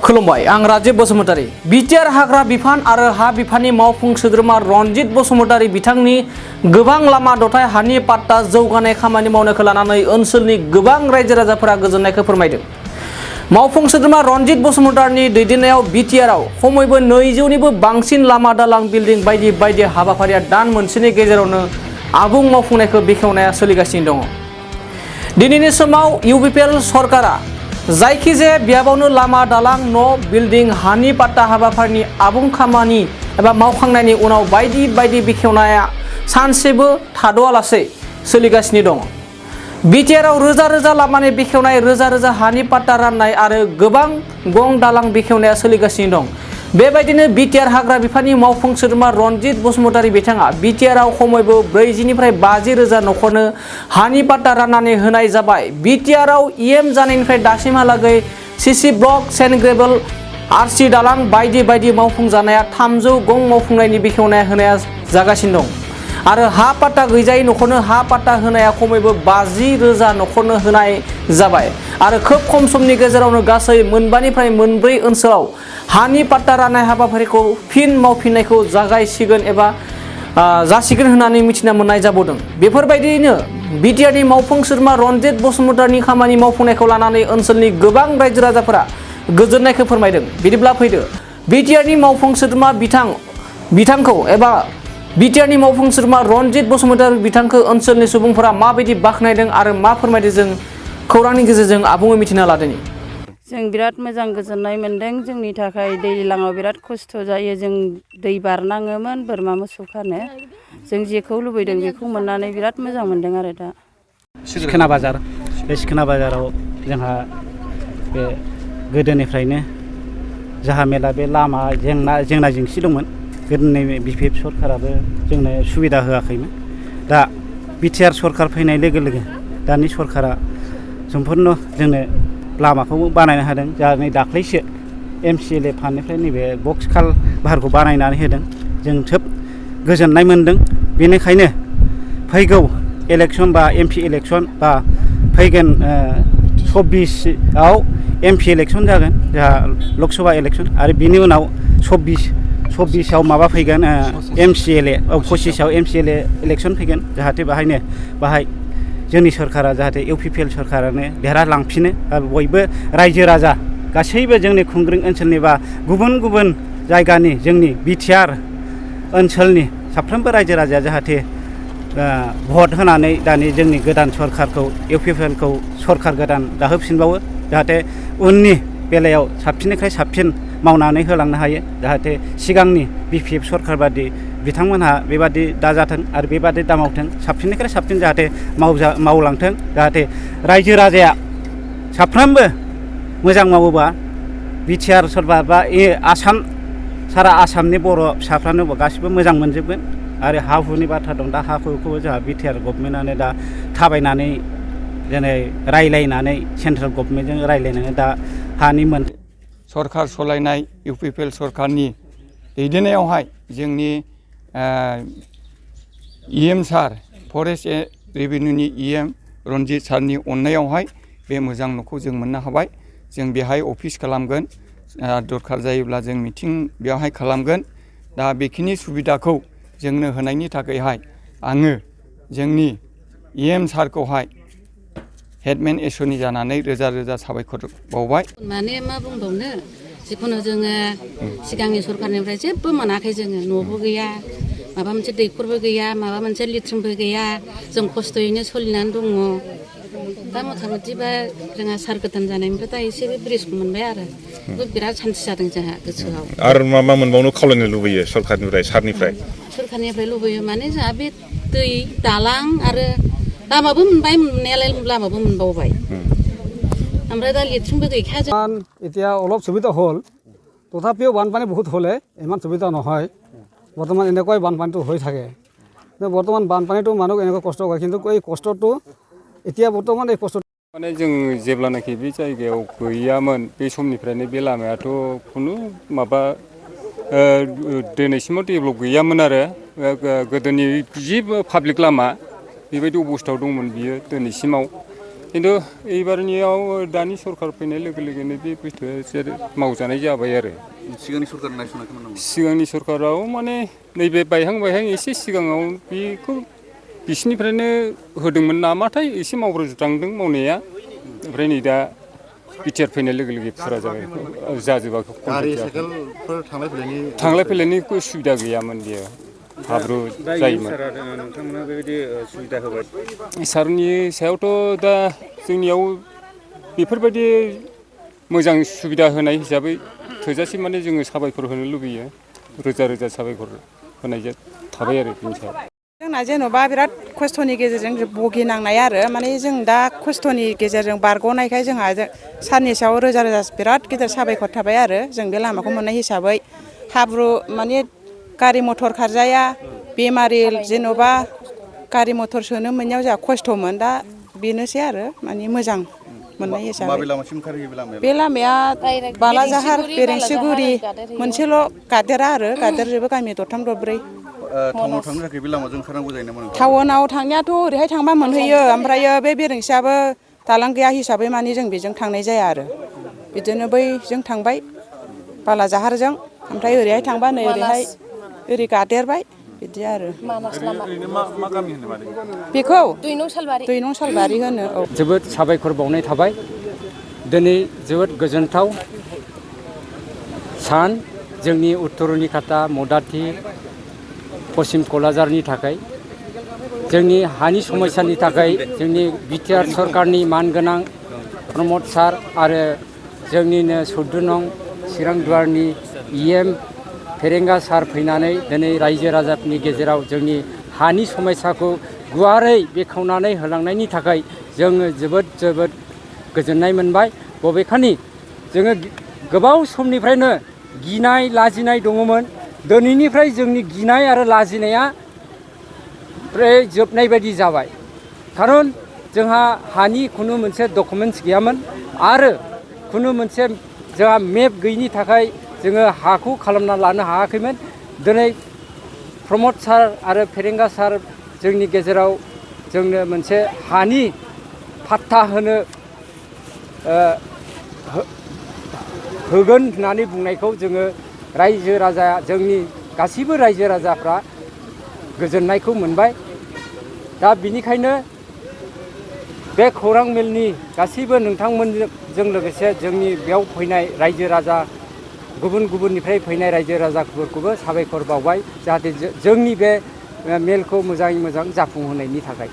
खुलुमबाय आं राजीव बसुमतारी बिटिआर हाग्रा बिफान आरो हा बिफाननि मावफुं सोद्रोमा रनजित बसुमतारी बिथांनि गोबां लामा दथाय हानि पाट्टा जौगानाय खामानि मावनायखौ लानानै ओनसोलनि गोबां रायजो राजाफोरा गोजोननायखौ फोरमायदों। मावफुं सोद्रोमा रनजित बसुमतारीनि दैदेननायाव बिटिआरआव खमैबो 200निबो बांसिन लामा दालां बिल्डिं बायदि बायदि हाबाफारिया दान मोनसेनि गेजेरावनो आबुं मावफुंनायखौ बेखेवनाया सोलिगासिनो दङ। दिनैनि समाव इउपिपिएल सरकारा जायखिजाया बियाबावनो लामा दालां न' बिल्डिं हानि पाट्टा हाबाफारिनि आबुं खामानि एबा मावखांनायनि उनाव बायदि बायदि बेखेवनाया सानसेबो थाद'आलासे सोलिगासिनो दङ। बिटिआरआव रोजा रोजा लामानि बेखेवनाय, रोजा रोजा हानि पाट्टा राननाय आरो गोबां गं दालां बेखेवनाया सोलिगासिनो दं। बेबायदिनो बिटिआर हाग्रा बिफाननि मावफुं सोद्रोमा रनजित बसुमतारी बिथाङा बिटिआरआव खमैबो 40निफ्राय 50 रोजा न'खरनो हानि पाट्टा राननानै होनाय जाबाय। बिटिआरआव इएम जानायनिफ्राय दासिमहालागै सिसि ब्लक, सेन्ड ग्रेभेल, आरसि दालां बायदि बायदि मावफुं जानाया 300 गं मावफुंनायनि बेखेवनाय होनाया जागासिनो दं आरो हा पाट्टा गैजायै न'खरनो हा पाट्टा होनाया खमैबो 50 रोजा न'खरनो होनाय जाबाय आरो खोब खम समनि गेजेरावनो गासै 4निफ्राय 4 ओनसोलाव हानि पाट्टा राननाय हाबाफारिखौ फिन मावफिननायखौ जागायसिगोन एबा जासिगोन होननानै मिथिना मोननाय जाबोदों। बेफोरबायदियैनो बिटिआरनि मावफुं सोद्रोमा रनजित बसुमतारीनि खामानि मावफुंनायखौ लानानै ओनसोलनि गोबां रायजो राजाफोरा गोजोननायखौ फोरमायदों। बिदिब्ला फैदो बिटिआरनि मावफुं सोद्रोमा बिथांखौ एबा बिटिआरनि मावफुं सोद्रोमा रनजित बसुमतारी बिथांखौ ओनसोलनि सुबुंफोरा माबायदि बाख्नायदों आरो मा फोरमायदों जों खौरांनि गेजेरजों आबुङै मिथिना लादोंनि। जों बिराद मोजां गोजोननाय मोनदों। जोंनि थाखाय दैज्लाङाव बिराद खस्थ' जायो। जों दै बारनाङोमोन बोरमा मोसौ खानो। जों जेखौ लुबैदों बेखौ मोननानै बिराद मोजां मोनदों आरो दा। सिखोना बाजार, बे सिखोना बाजाराव जोंहा बे गोदोनिफ्रायनो जाहा मेला बे लामा जेंना जेंसि दंमोन। गोदोनि बिपिएफ सरकाराबो जोंनो सुबिदा होआखैमोन। दा बिटिआर सरकार फैनाय लोगो लोगो दानि सरकारा सम्पुर्ण जोंनो लामाखौ बानायनो हादों। जा नै दाख्लैसो MCLA फान्डनिफ्राय नैबे बक्स खाल बाहारखौ बानायनानै होदों। जों खोब गोजोननाय मोनदों। बेनिखायनो फैगौ इलेक्सन बा MP इलेक्सन बा फैगोन 24आव MP इलेक्सन जागोन, जोंहा लकसभा इलेक्सन आरो बिनि उनाव 24आव माबा फैगोन MCLA, 25आव MCLA इलेक्सन फैगोन। जाहाथे बाहाय जोंनि सरकारा जाहाथे इउपिपिएल सरकारानो देरहालांफिनो आरो बयबो रायजो राजा गासैबो जोंनि खुंग्रिं ओनसोलनि बा गुबुन गुबुन जायगानि जोंनि बिटिआर ओनसोलनि साफ्रोमबो रायजो राजाया जाहाथे भट होनानै दानि जोंनि गोदान सरकारखौ इउपिपिएलखौ सरकार गोदान दाहोफिनबावो। जाहाथे उननि बेलायाव साबसिननिफ्राय साबसिन मावनानै होलांनो हायो। जाहाथे सिगांनि बिपिएफ सरकार बादि बिथांमोनहा बेबादि दाजाथों आरो बेबादि दामावथों, साबसिननिफ्राय साबसिन जाहाथे मावलांथों। जाहाथे रायजो राजाया साफ्रोमबो मोजां मावोबा बिटिआर सरकार बा सारा आसामनि बर' फिसाफ्रानो गासिबो मोजां मोनजोबगोन। आरो हा हुनि बाथ्रा दं। दा हा हुखौबो जोंहा बिटिआर गभर्नमेन्टआनो दा थाबायनानै जेनै रायलायनानै सेन्ट्रेल गभर्नमेन्टजों रायलायनानै दा हानि सरकार सलायनाय इउपिपिएल सरकारनि दैदेननायावहाय जोंनि EM सार, फरेस्ट रेभिनिउनि EM रनजित सारनि अननायावहाय बे मोजां न'खौ जों मोननो हाबाय। जों बेहाय अफिस खालामगोन, दरखार जायोब्ला जों मिटिं बेवहाय खालामगोन। दा बेखिनि सुबिदाखौ जोंनो होनायनि थाखायहाय आङो जोंनि EM सारखौहाय हेडमेन एस'नि जानानै रोजा रोजा साबायखर बावबाय। माने मा बुंबावनो, जिखुनु जोङो सिगांनि सरकारनिफ्राय जेबो मोनाखै। जोङो न'बो गैया, माबा मोनसे दैखरबो गैया, माबा मोनसे लेट्रिनबो गैया। जों खस्थ'यैनो सोलिनानै दङ। दा मथा मथिबा जोंहा सार गोदान जानायनिफ्राय दा एसे बे ब्रिजखौ मोनबाय आरो बिराद सान्थि जादों जोंहा गोसोआव। आरो मा मोनबावनो खावलायनो लुबैयो सरकारनिफ्राय, सारनिफ्राय? सरकारनिफ्राय लुबैयो माने जोंहा बे दै दालां आरो लामाबो मोनबाय, मोननायालाय लामाबो मोनबावबाय। ओमफ्राय दा लेट्रिनबो गैखाया। এতিয়া অলপ সুবিধা হ'ল, তথাপিও বানপানী বহুত হ'লে ইমান সুবিধা নহয়। বৰ্তমান এনেকুৱাই বানপানীটো হৈ থাকে। বৰ্তমান বানপানীটো মানুহক এনেকুৱা কষ্ট কৰে, কিন্তু এই কষ্টটো এতিয়া বৰ্তমান এই কষ্ট माने जों जेब्लानाखि बे जायगायाव गैयामोन बे समनिफ्रायनो बे लामायाथ' खुनु माबा दिनैसिमाव डेभेलप गैयामोन आरो गोदोनि जि पाब्लिक लामा बेबायदि अबस्थायाव दंमोन बियो दिनैसिमाव। खिन्थु एबारनियाव दानि सरखार फैनाय लोगो लोगोनो बे बुस्थुआ एसे मावजानाय जाबाय आरो सिगांनि सरखार नायसनाखैमोन नामा? सिगांनि सरखाराव माने नैबे बायहां एसे सिगाङाव बेखौ बिसिनिफ्रायनो होदोंमोन नामाथाय एसे मावग्रोज्रांदों मावनाया ओमफ्राय नै दा बिटिआर फैनाय लोगो लोगो फुरा जाबाय जाजोबाखै गारि साइकेलफोर थांलाय फैलायनि सुबिदा गैयामोन बेयो हाब्रु जायोमोन। नोंथांमोना बेबायदि सुबिदा होबाय सारनि सायावथ' दा जोंनियाव बेफोरबायदि मोजां सुबिदा होनाय हिसाबै थोजासे माने जोङो साबायखर होनो लुबैयो रोजा रोजा साबायखर होनाय थाबाय आरो बिनि सायाव। जोंना जेन'बा बिराद खस्थ'नि गेजेरजों भुगिनांनाय आरो माने जों दा खस्थ'नि गेजेरजों बारग'नायखाय जोंहा सारनि सायाव रोजा रोजा बिराद गिदिर साबायखर थाबाय आरो जों बे लामाखौ मोननाय हिसाबै हाब्रु माने गारि मथर खारजाया बेमारि जेन'बा गारि मथर सोनो मोननायाव जोंहा खस्थ'मोन दा बेनोसै आरो माने मोजां मोननाय हिसाबै। माबे लामासिम खारहैयो बे लामाया बालाजाहार बेरेंसिगुरि मोनसेल' गादेरा आरो गादेरजोबो गामि दरथाम दरब्रै। टाउनाव थांनो थाखाय बे लामाजों ओंखारनांगौ जायो नामा? टाउनाव थांनायाथ' ओरैहाय थांबा मोनहैयो ओमफ्रायो बे बेरेंसियाबो दालां गैया हिसाबै माने जों बेजों थांनाय जाया आरो बिदिनो बैजों थांबाय बालाजाहारजों ओमफ्राय ओरैहाय थांबा नै ओरैहाय ओरै गादेरबाय बिदि आरो। मा गामि होनो मादै? बेखौ दुइ नं सालबारि होनो। औ जोबोद साबायखर बावनाय थाबाय दिनै जोबोद गोजोनथाव सान जोंनि उत्तरनि खाथा मदाथि पश्चिम क'क्राझारनि थाखाय जोंनि हानि समस्यानि थाखाय जोंनि बिटिआर सरकारनि मानगोनां प्रमद सार आरो जोंनिनो 14 नं चिरां दुवारनि EM फेरेंगा सार फैनानै दिनै रायजो राजाफोरनि गेजेराव जोंनि हानि समस्याखौ गुवारै बेखेवनानै होलांनायनि थाखाय जोङो जोबोद गोजोननाय मोनबाय। बबेखानि जोङो गोबाव समनिफ्रायनो गिनाय लाजिनाय दङमोन दिनैनिफ्राय जोंनि गिनाय आरो लाजिनाया फ्राय जोबनाय बायदि जाबाय खारन जोंहा हानि खुनु मोनसे डकुमेन्ट्स गैयामोन आरो खुनु मोनसे जोंहा मेप गैयिनि थाखाय जोङो हाखौ खालामना लानो हायाखैमोन। दिनै प्रमद सार आरो फेरेंगा सार जोंनि गेजेराव जोंनो मोनसे हानि पाट्टा होनो होगोन होननानै बुंनायखौ जोङो रायजो राजा जोंनि गासैबो रायजो राजाफ्रा गोजोननायखौ मोनबाय। दा बिनिखायनो बे खौरां मेलनि गासैबो नोंथांमोनजों लोगोसे जोंनि बेयाव फैनाय रायजो राजा गुबुननिफ्राय फैनाय रायजो राजाफोरखौबो साबायखर बावबाय जाहाथे जोंनि बे मेलखौ मोजाङै मोजां जाफुंहोनायनि थाखाय।